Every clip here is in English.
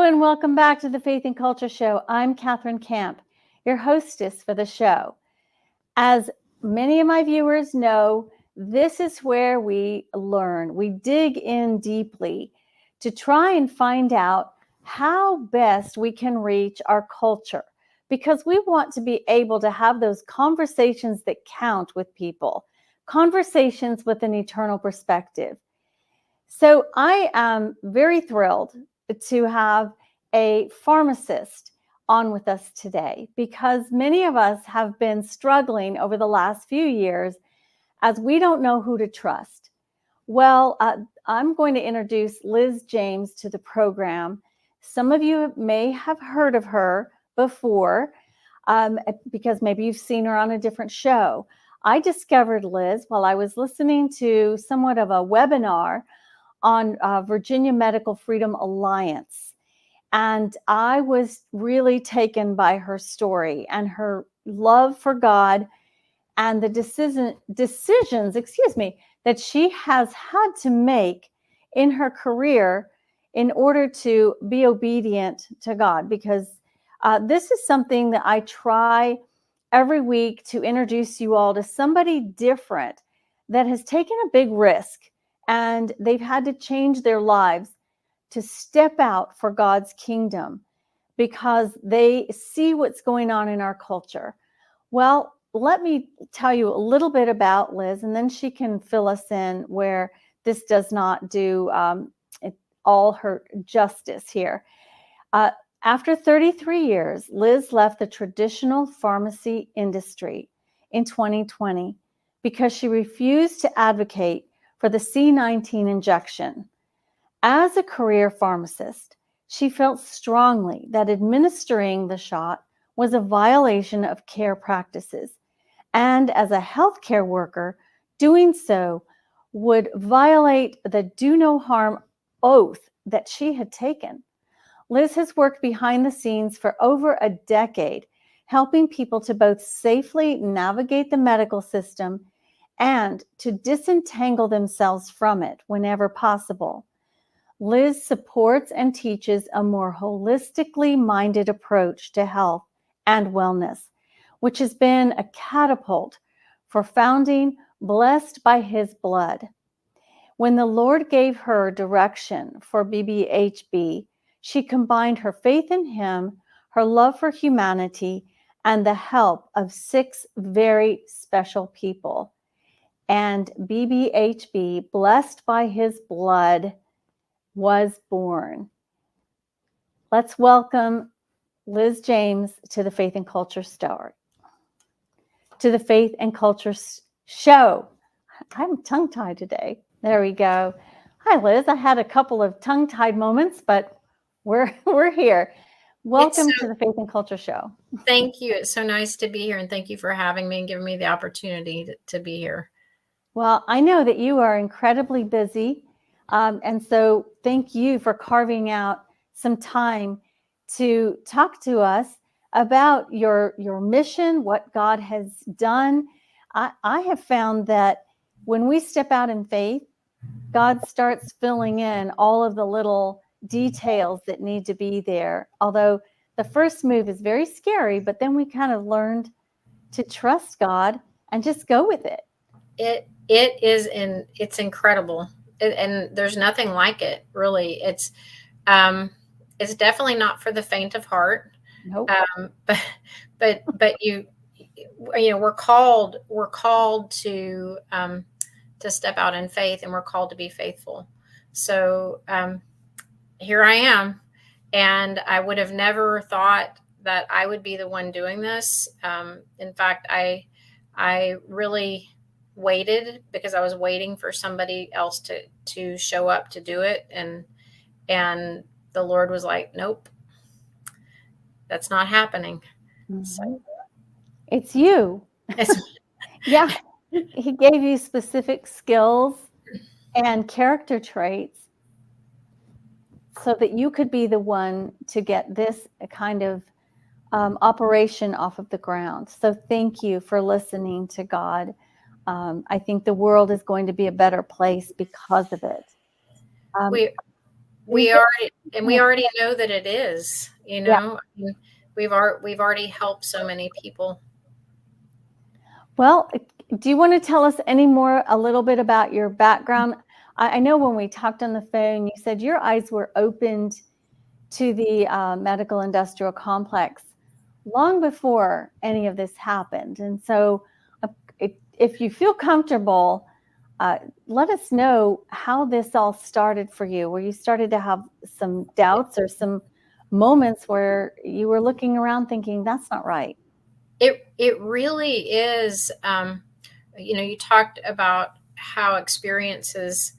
and welcome back to the Faith and Culture Show. I'm Catherine Camp, your hostess for the show. As many of my viewers know, this is where we learn, we dig in deeply to try and find out how best we can reach our culture, because we want to be able to have those conversations that count with people, conversations with an eternal perspective. So I am very thrilled to have a pharmacist on with us today, because many of us have been struggling over the last few years as we don't know who to trust. Well, I'm going to introduce Liz James to the program. Some of you may have heard of her before because maybe you've seen her on a different show. I discovered Liz while I was listening to somewhat of a webinar on Virginia Medical Freedom Alliance. And I was really taken by her story and her love for God and the decisions, that she has had to make in her career in order to be obedient to God. Because this is something that I try every week to introduce you all to somebody different that has taken a big risk and they've had to change their lives to step out for God's kingdom because they see what's going on in our culture. Well, let me tell you a little bit about Liz, and then she can fill us in where this does not do all her justice here. After 33 years, Liz left the traditional pharmacy industry in 2020 because she refused to advocate for the C19 injection. As a career pharmacist, she felt strongly that administering the shot was a violation of care practices. And as a healthcare worker, doing so would violate the do no harm oath that she had taken. Liz has worked behind the scenes for over a decade, helping people to both safely navigate the medical system and to disentangle themselves from it whenever possible. Liz supports and teaches a more holistically minded approach to health and wellness, which has been a catapult for founding Blessed by His Blood. When the Lord gave her direction for BBHB, she combined her faith in Him, her love for humanity, and the help of 6 very special people. And BBHB, Blessed by His Blood, was born. Let's welcome Liz James to the Faith and Culture Story. To the Faith and Culture Show. I'm tongue-tied today. There we go. Hi, Liz. I had a couple of tongue-tied moments, but we're here. Welcome to the Faith and Culture Show. Thank you. It's so nice to be here, and thank you for having me and giving me the opportunity to be here. Well, I know that you are incredibly busy, and so thank you for carving out some time to talk to us about your mission, what God has done. I have found that when we step out in faith, God starts filling in all of the little details that need to be there. Although the first move is very scary, but then we kind of learned to trust God and just go with it. It's incredible. And there's nothing like it, really. It's definitely not for the faint of heart. Nope. But we're called to step out in faith, and we're called to be faithful. So here I am, and I would have never thought that I would be the one doing this. In fact, I really waited because I was waiting for somebody else to show up to do it, and the Lord was like, nope, that's not happening. Mm-hmm. So, it's you. Yeah. He gave you specific skills and character traits so that you could be the one to get this kind of operation off of the ground. So thank you for listening to God. I think the world is going to be a better place because of it. we already know that it is, Yeah. I mean, we've already helped so many people. Well, do you want to tell us a little bit about your background? I know when we talked on the phone, you said your eyes were opened to the medical industrial complex long before any of this happened. And so if you feel comfortable, let us know how this all started for you, where you started to have some doubts or some moments where you were looking around thinking, that's not right. It really is. You talked about how experiences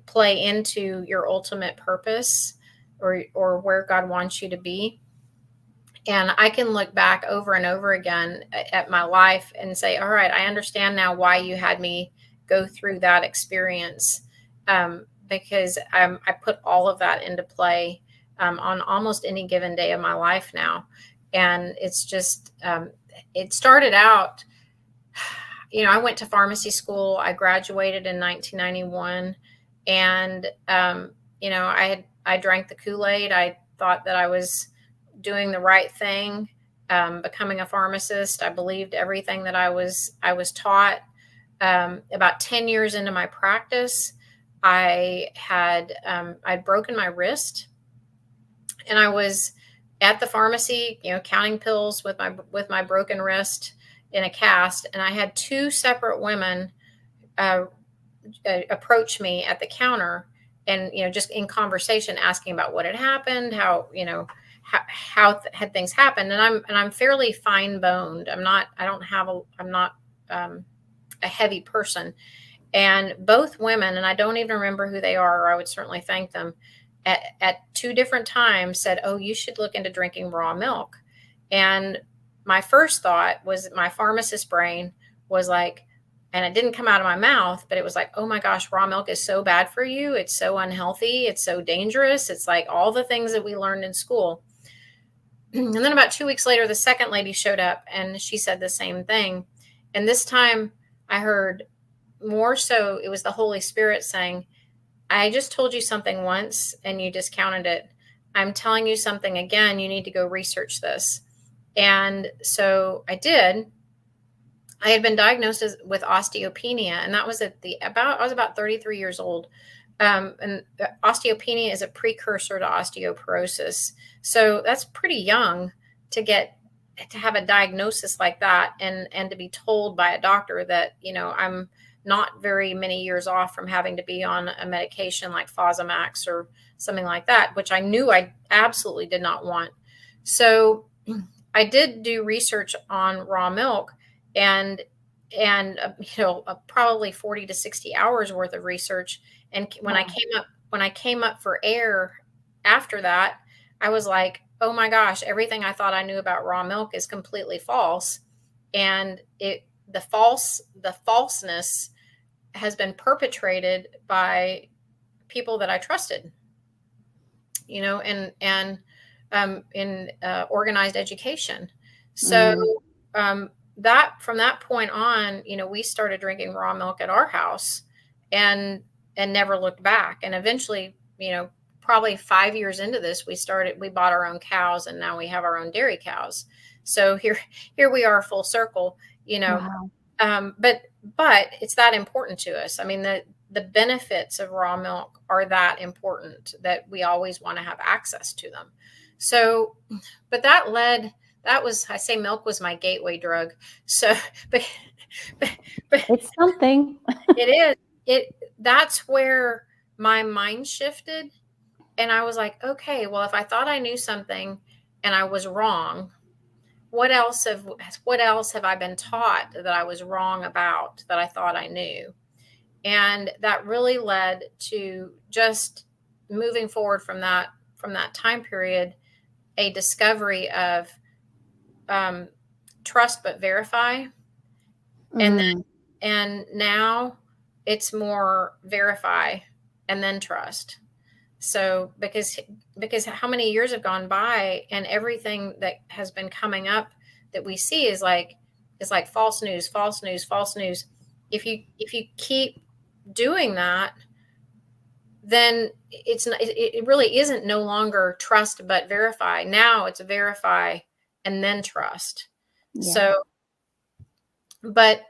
play into your ultimate purpose or where God wants you to be. And I can look back over and over again at my life and say, all right, I understand now why you had me go through that experience, because I put all of that into play on almost any given day of my life now. And it's just, it started out, I went to pharmacy school. I graduated in 1991. And, I drank the Kool-Aid. I thought that I was doing the right thing, becoming a pharmacist. I believed everything that I was taught. About 10 years into my practice, I'd broken my wrist, and I was at the pharmacy, counting pills with my broken wrist in a cast. And I had two separate women approach me at the counter, and just in conversation, asking about what had happened, how had things happened. And I'm fairly fine boned. I'm not a heavy person. And both women, and I don't even remember who they are, or I would certainly thank them, at two different times said, oh, you should look into drinking raw milk. And my first thought was, my pharmacist brain was like, and it didn't come out of my mouth, but it was like, oh my gosh, raw milk is so bad for you. It's so unhealthy. It's so dangerous. It's like all the things that we learned in school. And then about 2 weeks later, the second lady showed up, and she said the same thing. And this time I heard more so, it was the Holy Spirit saying, I just told you something once and you discounted it. I'm telling you something again. You need to go research this. And so I did. I had been diagnosed with osteopenia, and that was I was about 33 years old. And osteopenia is a precursor to osteoporosis. So that's pretty young to have a diagnosis like that, and to be told by a doctor that, I'm not very many years off from having to be on a medication like Fosamax or something like that, which I knew I absolutely did not want. So I did do research on raw milk, and probably 40 to 60 hours worth of research. And when I came up for air after that, I was like, oh my gosh, everything I thought I knew about raw milk is completely false. And the falseness has been perpetrated by people that I trusted, and in organized education. So that from that point on, we started drinking raw milk at our house, and never looked back. And eventually, probably 5 years into this, we bought our own cows, and now we have our own dairy cows. So here we are, full circle, Wow. But it's that important to us. I mean, the benefits of raw milk are that important that we always want to have access to them. So, but I say milk was my gateway drug. So, but It's something. it is, that's where my mind shifted. And I was like, okay, well, if I thought I knew something and I was wrong, what else have I been taught that I was wrong about, that I thought I knew? And that really led to just moving forward from that time period, a discovery of trust but verify. And now it's more verify and then trust. So because how many years have gone by, and everything that has been coming up that we see is like false news, false news, false news. If you keep doing that, then it really isn't no longer trust but verify. Now it's verify and then trust. Yeah. So, but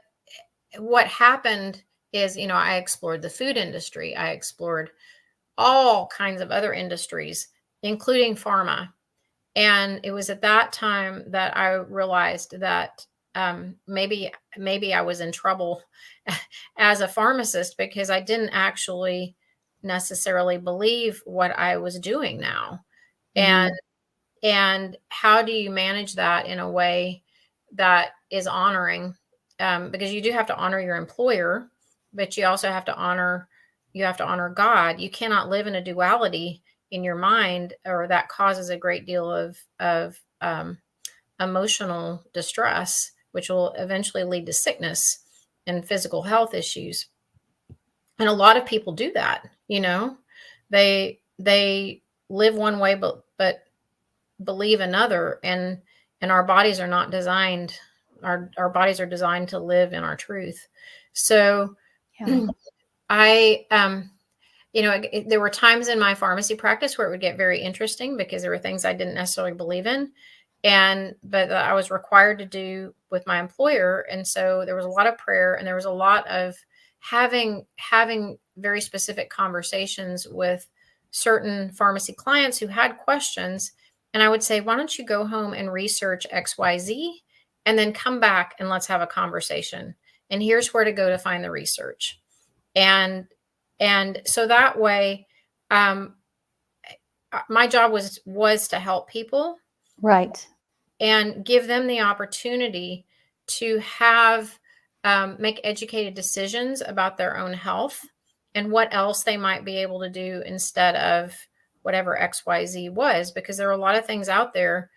what happened is, I explored the food industry. I explored all kinds of other industries, including pharma. And it was at that time that I realized that maybe I was in trouble as a pharmacist, because I didn't actually necessarily believe what I was doing now. And how do you manage that in a way that is honoring? Because you do have to honor your employer, but you also have to honor God. You cannot live in a duality in your mind, or that causes a great deal of emotional distress, which will eventually lead to sickness and physical health issues. And a lot of people do that. They live one way, but believe another, and our bodies are not designed. Our bodies are designed to live in our truth. So, Yeah. there were times in my pharmacy practice where it would get very interesting, because there were things I didn't necessarily believe in, but I was required to do with my employer. And so there was a lot of prayer, and there was a lot of having very specific conversations with certain pharmacy clients who had questions. And I would say, why don't you go home and research XYZ, and then come back and let's have a conversation. And here's where to go to find the research. And so that way, my job was to help people, Right. and give them the opportunity to have make educated decisions about their own health and what else they might be able to do instead of whatever XYZ was, because there are a lot of things out there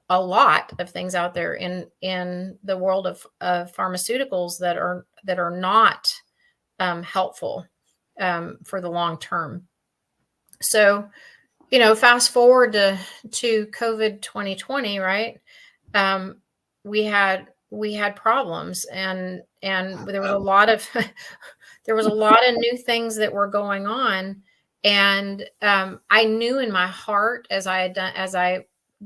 in the world of pharmaceuticals that are not helpful for the long term. So, fast forward to COVID 2020, right? We had problems, and there was a lot of new things that were going on. And I knew in my heart, as I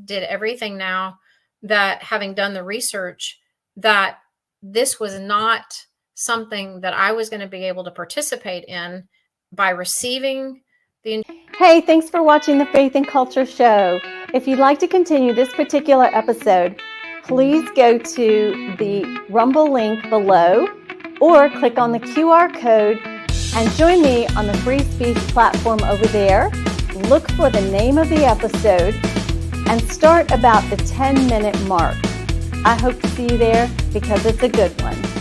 did everything now, that having done the research, that this was not something that I was going to be able to participate in by receiving the. Hey, thanks for watching the Faith and Culture show. If you'd like to continue this particular episode, please go to the Rumble link below, or click on the QR code and join me on the free speech platform over there. Look for the name of the episode and start about the 10-minute mark. I hope to see you there, because it's a good one.